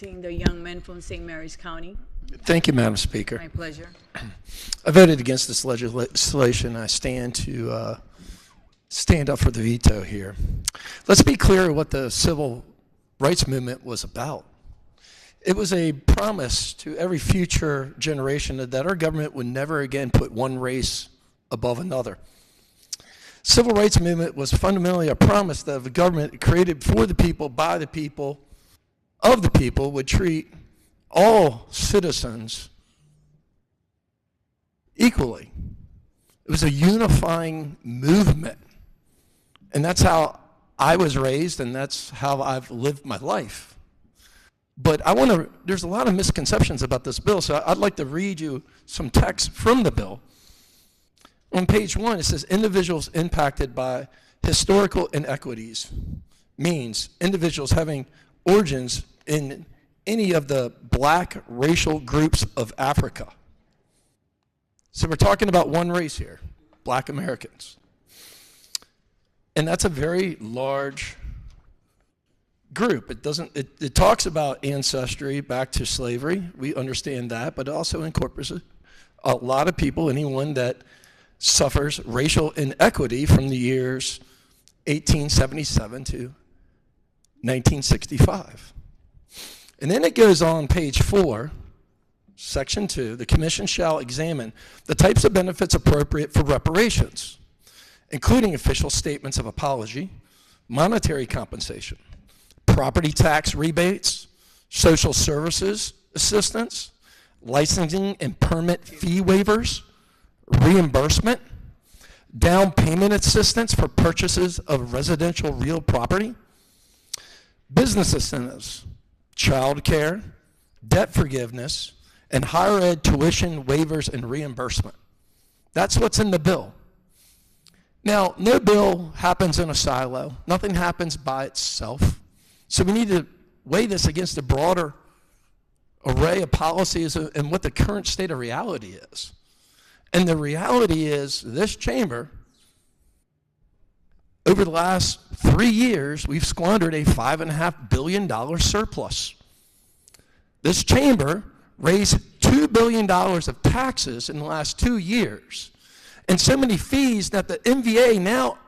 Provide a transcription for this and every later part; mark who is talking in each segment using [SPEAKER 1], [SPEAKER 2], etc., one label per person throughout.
[SPEAKER 1] representing the young men from St. Mary's County.
[SPEAKER 2] Thank you, Madam Speaker.
[SPEAKER 1] My pleasure.
[SPEAKER 2] I voted against this legislation. I stand to stand up for the veto here. Let's be clear what the civil rights movement was about. It was a promise to every future generation that our government would never again put one race above another. Civil rights movement was fundamentally a promise that the government created for the people, by the people, of the people, would treat all citizens equally. It was a unifying movement. And that's how I was raised, and that's how I've lived my life. But there's a lot of misconceptions about this bill, so I'd like to read you some text from the bill. On page 1, it says, individuals impacted by historical inequities means individuals having origins in any of the black racial groups of Africa. So we're talking about one race here, black Americans. And that's a very large group. It talks about ancestry back to slavery. We understand that, but it also incorporates a lot of people, anyone that suffers racial inequity from the years 1877 to 1965. And then it goes on page 4, section 2, the commission shall examine the types of benefits appropriate for reparations, including official statements of apology, monetary compensation, property tax rebates, social services assistance, licensing and permit fee waivers, reimbursement, down payment assistance for purchases of residential real property, business incentives, child care, debt forgiveness, and higher ed tuition waivers and reimbursement. That's what's in the bill. Now, no bill happens in a silo. Nothing happens by itself. So we need to weigh this against a broader array of policies and what the current state of reality is. And the reality is this chamber, over the last 3 years, we've squandered a $5.5 billion surplus. This chamber raised $2 billion of taxes in the last 2 years, and so many fees that the MVA now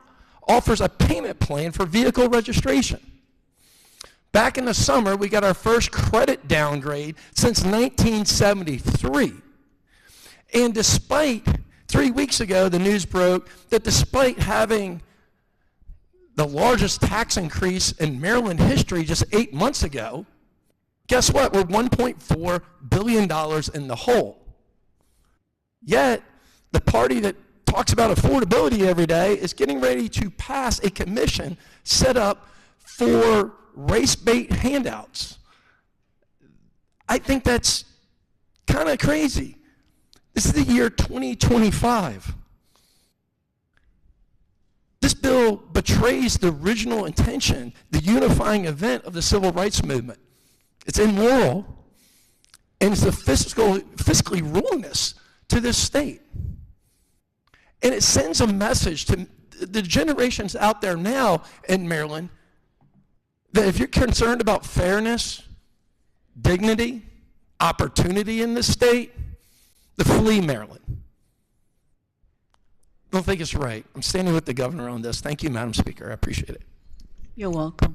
[SPEAKER 2] offers a payment plan for vehicle registration. Back in the summer, we got our first credit downgrade since 1973. And despite, 3 weeks ago, the news broke that despite having the largest tax increase in Maryland history just 8 months ago, guess what? We're $1.4 billion in the hole. Yet, the party that talks about affordability every day is getting ready to pass a commission set up for race-bait handouts. I think that's kind of crazy. This is the year 2025. This bill betrays the original intention, the unifying event of the civil rights movement. It's immoral, and it's a fiscally ruinous to this state. And it sends a message to the generations out there now in Maryland that if you're concerned about fairness, dignity, opportunity in this state, to flee Maryland. I don't think it's right. I'm standing with the governor on this. Thank you, Madam Speaker. I appreciate it.
[SPEAKER 1] You're welcome.